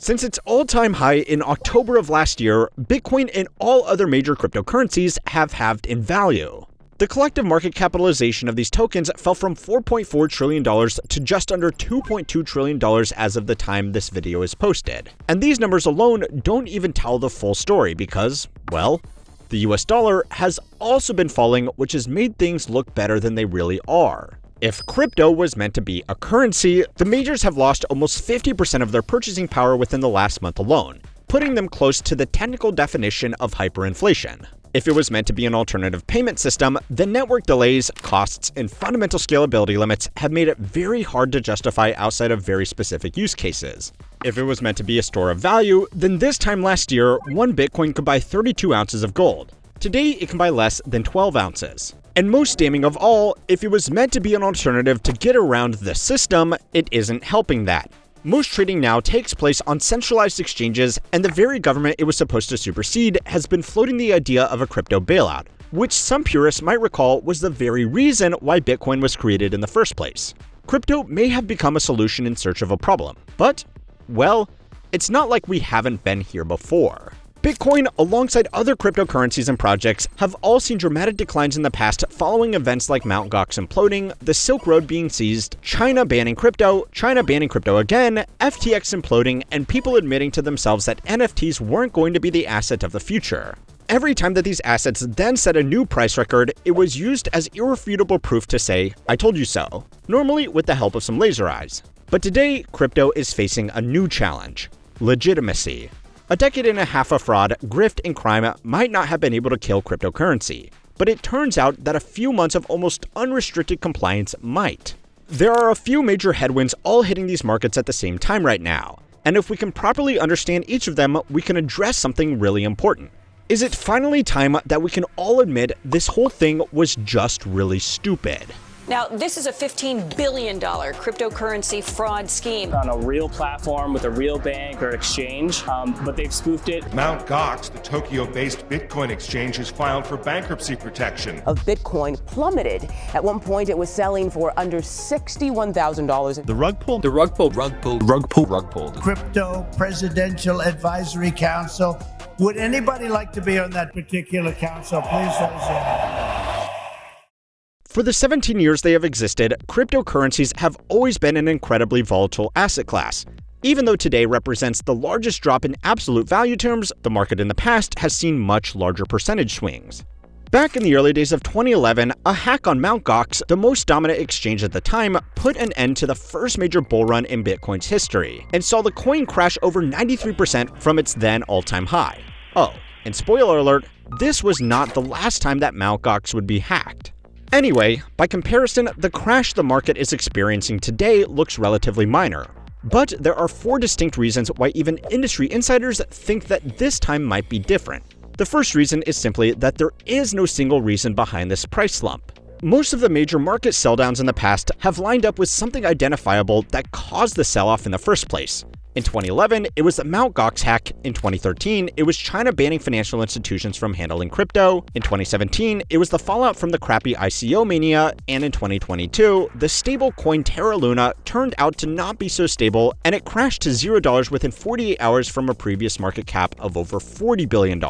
Since its all-time high in October of last year, Bitcoin and all other major cryptocurrencies have halved in value. The collective market capitalization of these tokens fell from $4.4 trillion to just under $2.2 trillion as of the time this video is posted. And these numbers alone don't even tell the full story because, well, the US dollar has also been falling, which has made things look better than they really are. If crypto was meant to be a currency, the majors have lost almost 50% of their purchasing power within the last month alone, putting them close to the technical definition of hyperinflation. If it was meant to be an alternative payment system, the network delays, costs, and fundamental scalability limits have made it very hard to justify outside of very specific use cases. If it was meant to be a store of value, then this time last year, one Bitcoin could buy 32 ounces of gold. Today, it can buy less than 12 ounces. And most damning of all, if it was meant to be an alternative to get around the system, it isn't helping that. Most trading now takes place on centralized exchanges, and the very government it was supposed to supersede has been floating the idea of a crypto bailout, which some purists might recall was the very reason why Bitcoin was created in the first place. Crypto may have become a solution in search of a problem, but, well, it's not like we haven't been here before. Bitcoin, alongside other cryptocurrencies and projects, have all seen dramatic declines in the past following events like Mt. Gox imploding, the Silk Road being seized, China banning crypto again, FTX imploding, and people admitting to themselves that NFTs weren't going to be the asset of the future. Every time that these assets then set a new price record, it was used as irrefutable proof to say, "I told you so," normally with the help of some laser eyes. But today, crypto is facing a new challenge: legitimacy. A decade and a half of fraud, grift, and crime might not have been able to kill cryptocurrency, but it turns out that a few months of almost unrestricted compliance might. There are a few major headwinds all hitting these markets at the same time right now, and if we can properly understand each of them, we can address something really important. Is it finally time that we can all admit this whole thing was just really stupid? Now, this is a $15 billion cryptocurrency fraud scheme. On a real platform with a real bank or exchange, but they've spoofed it. Mt. Gox, the Tokyo-based Bitcoin exchange, has filed for bankruptcy protection. Of Bitcoin plummeted. At one point, it was selling for under $61,000. The rug pull? The rug pull. Rug pull. Rug pull. Rug pull. Crypto Presidential Advisory Council. Would anybody like to be on that particular council? Please raise your hand. For the 17 years they have existed, cryptocurrencies have always been an incredibly volatile asset class. Even though today represents the largest drop in absolute value terms, the market in the past has seen much larger percentage swings. Back in the early days of 2011, a hack on Mt. Gox, the most dominant exchange at the time, put an end to the first major bull run in Bitcoin's history, and saw the coin crash over 93% from its then all-time high. Oh, and spoiler alert, this was not the last time that Mt. Gox would be hacked. Anyway, by comparison, the crash the market is experiencing today looks relatively minor. But there are 4 distinct reasons why even industry insiders think that this time might be different. The first reason is simply that there is no single reason behind this price slump. Most of the major market sell-downs in the past have lined up with something identifiable that caused the sell-off in the first place. In 2011, it was the Mt. Gox hack. In 2013, it was China banning financial institutions from handling crypto. In 2017, it was the fallout from the crappy ICO mania. And in 2022, the stable coin Terra Luna turned out to not be so stable, and it crashed to $0 within 48 hours from a previous market cap of over $40 billion.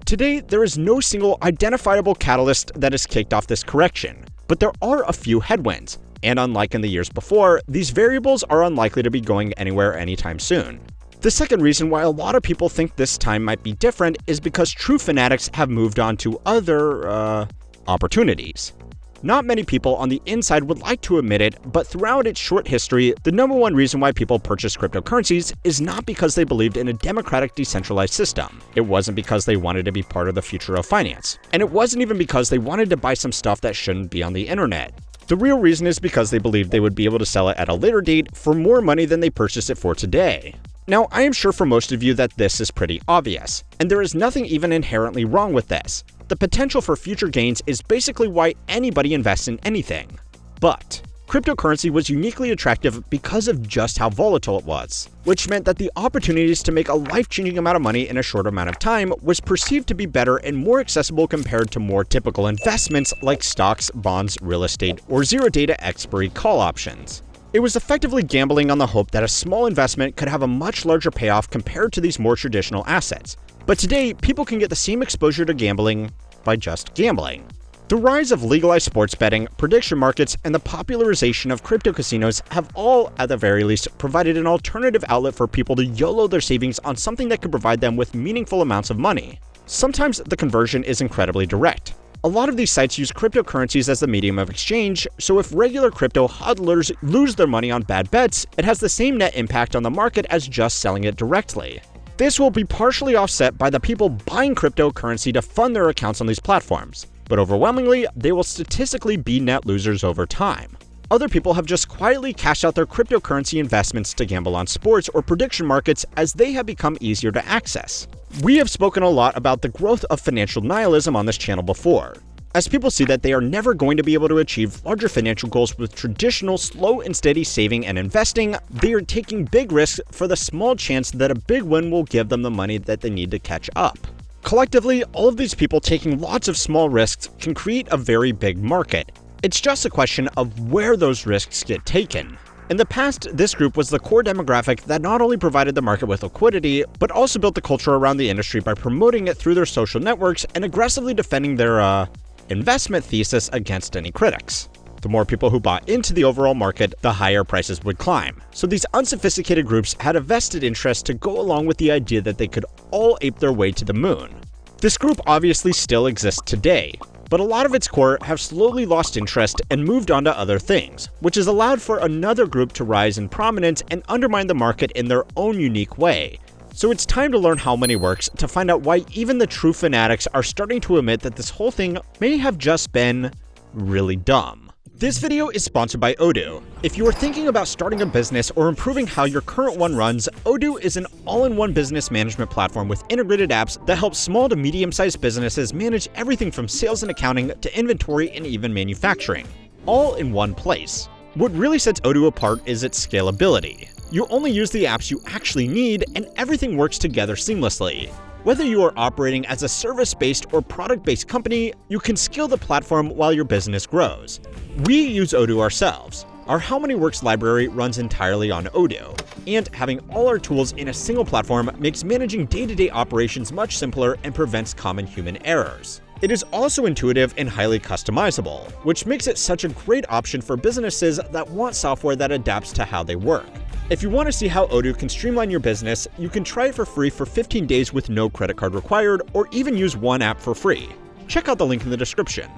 Today, there is no single identifiable catalyst that has kicked off this correction, but there are a few headwinds. And unlike in the years before, these variables are unlikely to be going anywhere anytime soon. The second reason why a lot of people think this time might be different is because true fanatics have moved on to other, opportunities. Not many people on the inside would like to admit it, but throughout its short history, the number one reason why people purchase cryptocurrencies is not because they believed in a democratic decentralized system. It wasn't because they wanted to be part of the future of finance. And it wasn't even because they wanted to buy some stuff that shouldn't be on the internet. The real reason is because they believed they would be able to sell it at a later date for more money than they purchased it for today. Now, I am sure for most of you that this is pretty obvious, and there is nothing even inherently wrong with this. The potential for future gains is basically why anybody invests in anything. But cryptocurrency was uniquely attractive because of just how volatile it was, which meant that the opportunities to make a life-changing amount of money in a short amount of time was perceived to be better and more accessible compared to more typical investments like stocks, bonds, real estate, or zero-data expiry call options. It was effectively gambling on the hope that a small investment could have a much larger payoff compared to these more traditional assets. But today, people can get the same exposure to gambling by just gambling. The rise of legalized sports betting, prediction markets, and the popularization of crypto casinos have all, at the very least, provided an alternative outlet for people to YOLO their savings on something that could provide them with meaningful amounts of money. Sometimes the conversion is incredibly direct. A lot of these sites use cryptocurrencies as the medium of exchange, so if regular crypto hodlers lose their money on bad bets, it has the same net impact on the market as just selling it directly. This will be partially offset by the people buying cryptocurrency to fund their accounts on these platforms, but overwhelmingly, they will statistically be net losers over time. Other people have just quietly cashed out their cryptocurrency investments to gamble on sports or prediction markets as they have become easier to access. We have spoken a lot about the growth of financial nihilism on this channel before, as people see that they are never going to be able to achieve larger financial goals with traditional slow and steady saving and investing. They are taking big risks for the small chance that a big win will give them the money that they need to catch up. Collectively, all of these people taking lots of small risks can create a very big market. It's just a question of where those risks get taken. In the past, this group was the core demographic that not only provided the market with liquidity, but also built the culture around the industry by promoting it through their social networks and aggressively defending their, investment thesis against any critics. The more people who bought into the overall market, the higher prices would climb. So these unsophisticated groups had a vested interest to go along with the idea that they could all ape their way to the moon. This group obviously still exists today, but a lot of its core have slowly lost interest and moved on to other things, which has allowed for another group to rise in prominence and undermine the market in their own unique way. So it's time to learn how money works to find out why even the true fanatics are starting to admit that this whole thing may have just been really dumb. This video is sponsored by Odoo. If you are thinking about starting a business or improving how your current one runs, Odoo is an all-in-one business management platform with integrated apps that help small to medium-sized businesses manage everything from sales and accounting to inventory and even manufacturing, all in one place. What really sets Odoo apart is its scalability. You only use the apps you actually need, and everything works together seamlessly. Whether you are operating as a service-based or product-based company, you can scale the platform while your business grows. We use Odoo ourselves. Our How Money Works library runs entirely on Odoo, and having all our tools in a single platform makes managing day-to-day operations much simpler and prevents common human errors. It is also intuitive and highly customizable, which makes it such a great option for businesses that want software that adapts to how they work. If you want to see how Odoo can streamline your business, you can try it for free for 15 days with no credit card required, or even use one app for free. Check out the link in the description.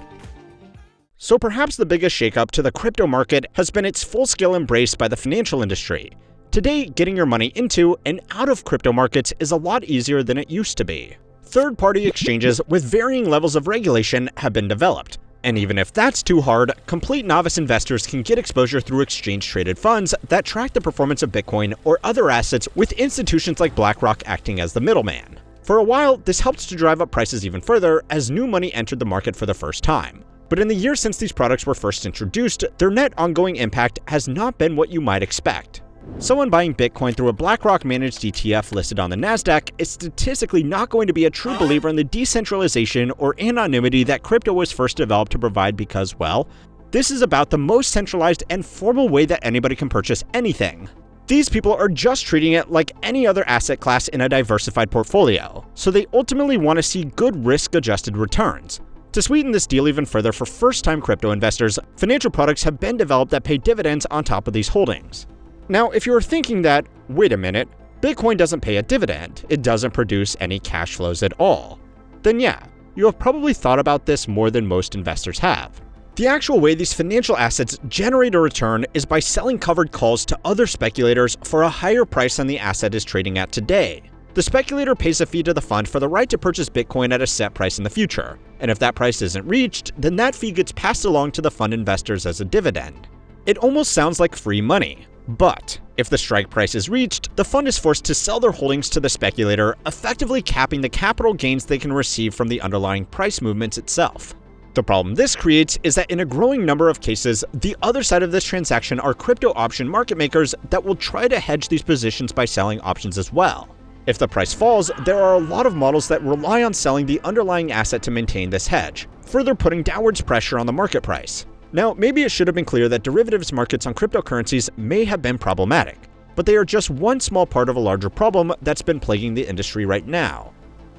So perhaps the biggest shakeup to the crypto market has been its full-scale embrace by the financial industry. Today, getting your money into and out of crypto markets is a lot easier than it used to be. Third-party exchanges with varying levels of regulation have been developed. And even if that's too hard, complete novice investors can get exposure through exchange-traded funds that track the performance of Bitcoin or other assets, with institutions like BlackRock acting as the middleman. For a while, this helped to drive up prices even further as new money entered the market for the first time. But in the years since these products were first introduced, their net ongoing impact has not been what you might expect. Someone buying Bitcoin through a BlackRock-managed ETF listed on the Nasdaq is statistically not going to be a true believer in the decentralization or anonymity that crypto was first developed to provide because, well, this is about the most centralized and formal way that anybody can purchase anything. These people are just treating it like any other asset class in a diversified portfolio, so they ultimately want to see good risk-adjusted returns. To sweeten this deal even further for first-time crypto investors, financial products have been developed that pay dividends on top of these holdings. Now, if you're thinking that, wait a minute, Bitcoin doesn't pay a dividend, it doesn't produce any cash flows at all, then yeah, you have probably thought about this more than most investors have. The actual way these financial assets generate a return is by selling covered calls to other speculators for a higher price than the asset is trading at today. The speculator pays a fee to the fund for the right to purchase Bitcoin at a set price in the future, and if that price isn't reached, then that fee gets passed along to the fund investors as a dividend. It almost sounds like free money. But if the strike price is reached, the fund is forced to sell their holdings to the speculator, effectively capping the capital gains they can receive from the underlying price movements itself. The problem this creates is that in a growing number of cases, the other side of this transaction are crypto option market makers that will try to hedge these positions by selling options as well. If the price falls, there are a lot of models that rely on selling the underlying asset to maintain this hedge, further putting downwards pressure on the market price. Now, maybe it should have been clear that derivatives markets on cryptocurrencies may have been problematic, but they are just one small part of a larger problem that's been plaguing the industry right now.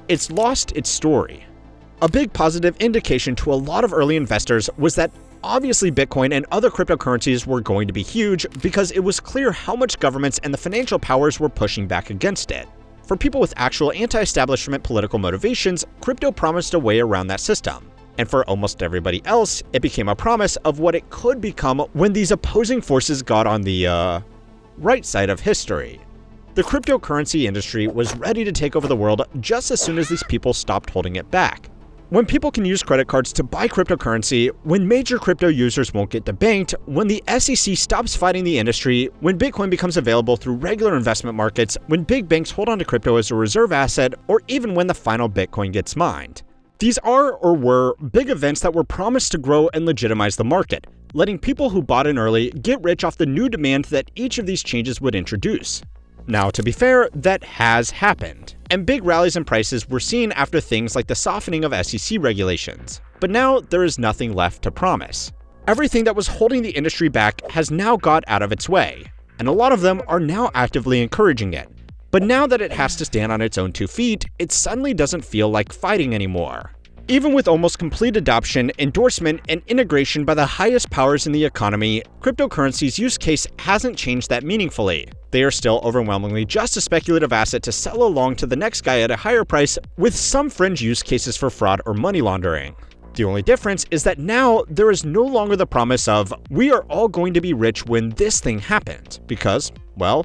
It's lost its story. A big positive indication to a lot of early investors was that obviously Bitcoin and other cryptocurrencies were going to be huge because it was clear how much governments and the financial powers were pushing back against it. For people with actual anti-establishment political motivations, crypto promised a way around that system. And for almost everybody else, it became a promise of what it could become when these opposing forces got on the, right side of history. The cryptocurrency industry was ready to take over the world just as soon as these people stopped holding it back. When people can use credit cards to buy cryptocurrency, when major crypto users won't get debanked, when the SEC stops fighting the industry, when Bitcoin becomes available through regular investment markets, when big banks hold onto crypto as a reserve asset, or even when the final Bitcoin gets mined. These are or were big events that were promised to grow and legitimize the market, letting people who bought in early get rich off the new demand that each of these changes would introduce. Now, to be fair, that has happened, and big rallies in prices were seen after things like the softening of SEC regulations. But now there is nothing left to promise. Everything that was holding the industry back has now got out of its way, and a lot of them are now actively encouraging it. But now that it has to stand on its own 2 feet, it suddenly doesn't feel like fighting anymore. Even with almost complete adoption, endorsement, and integration by the highest powers in the economy, cryptocurrency's use case hasn't changed that meaningfully. They are still overwhelmingly just a speculative asset to sell along to the next guy at a higher price, with some fringe use cases for fraud or money laundering. The only difference is that now there is no longer the promise of, we are all going to be rich when this thing happens, because, well,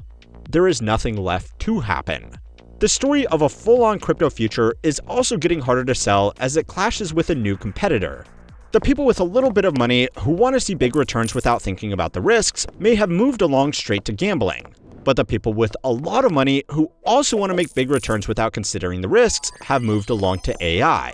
there is nothing left to happen. The story of a full-on crypto future is also getting harder to sell as it clashes with a new competitor. The people with a little bit of money who want to see big returns without thinking about the risks may have moved along straight to gambling. But the people with a lot of money who also want to make big returns without considering the risks have moved along to AI.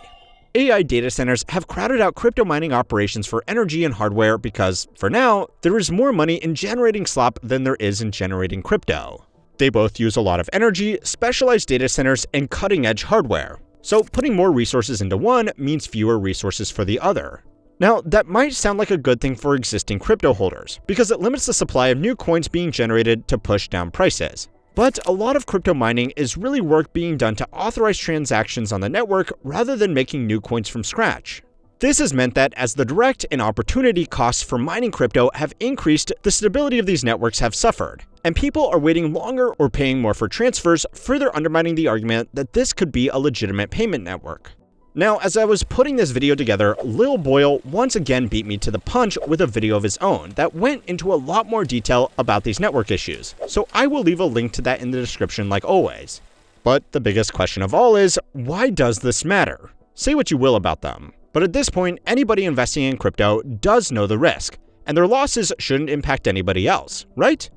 AI data centers have crowded out crypto mining operations for energy and hardware because, for now, there is more money in generating slop than there is in generating crypto. They both use a lot of energy, specialized data centers, and cutting-edge hardware. So putting more resources into one means fewer resources for the other. Now, that might sound like a good thing for existing crypto holders, because it limits the supply of new coins being generated to push down prices. But a lot of crypto mining is really work being done to authorize transactions on the network rather than making new coins from scratch. This has meant that as the direct and opportunity costs for mining crypto have increased, the stability of these networks have suffered, and people are waiting longer or paying more for transfers, further undermining the argument that this could be a legitimate payment network. Now, as I was putting this video together, Lil Boyle once again beat me to the punch with a video of his own that went into a lot more detail about these network issues, so I will leave a link to that in the description like always. But the biggest question of all is, why does this matter? Say what you will about them, but at this point, anybody investing in crypto does know the risk, and their losses shouldn't impact anybody else, right?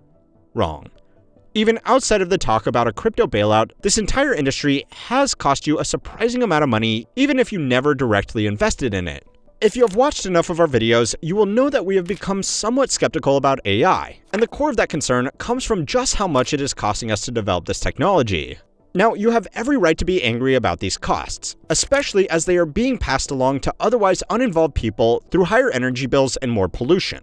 Wrong. Even outside of the talk about a crypto bailout, this entire industry has cost you a surprising amount of money even if you never directly invested in it. If you have watched enough of our videos, you will know that we have become somewhat skeptical about AI, and the core of that concern comes from just how much it is costing us to develop this technology. Now, you have every right to be angry about these costs, especially as they are being passed along to otherwise uninvolved people through higher energy bills and more pollution.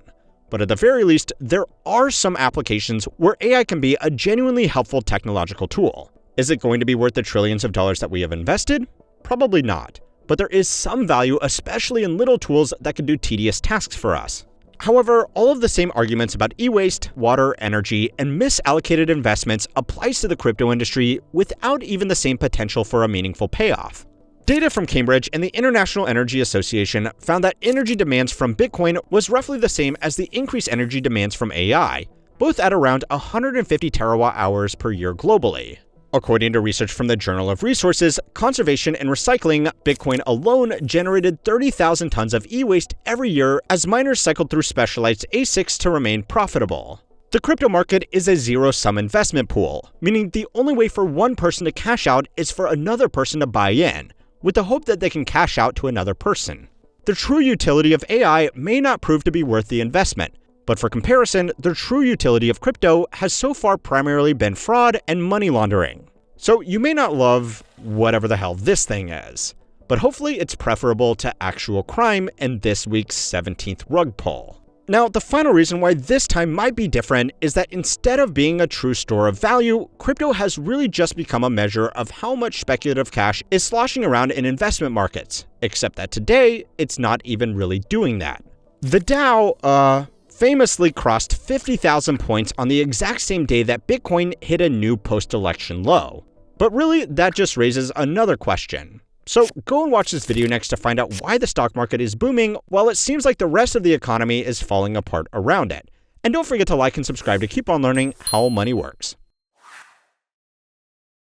But at the very least, there are some applications where AI can be a genuinely helpful technological tool. Is it going to be worth the trillions of dollars that we have invested? Probably not. But there is some value, especially in little tools that can do tedious tasks for us. However, all of the same arguments about e-waste, water, energy, and misallocated investments applies to the crypto industry without even the same potential for a meaningful payoff. Data from Cambridge and the International Energy Association found that energy demands from Bitcoin was roughly the same as the increased energy demands from AI, both at around 150 terawatt-hours per year globally. According to research from the Journal of Resources, Conservation and Recycling, Bitcoin alone generated 30,000 tons of e-waste every year as miners cycled through specialized ASICs to remain profitable. The crypto market is a zero-sum investment pool, meaning the only way for one person to cash out is for another person to buy in, with the hope that they can cash out to another person. The true utility of AI may not prove to be worth the investment, but for comparison, the true utility of crypto has so far primarily been fraud and money laundering. So you may not love whatever the hell this thing is, but but hopefully it's preferable to actual crime in this week's 17th rug pull. Now, the final reason why this time might be different is that instead of being a true store of value, crypto has really just become a measure of how much speculative cash is sloshing around in investment markets, except that today, it's not even really doing that. The Dow, famously crossed 50,000 points on the exact same day that Bitcoin hit a new post-election low. But really, that just raises another question. So go and watch this video next to find out why the stock market is booming while it seems like the rest of the economy is falling apart around it. And don't forget to like and subscribe to keep on learning how money works.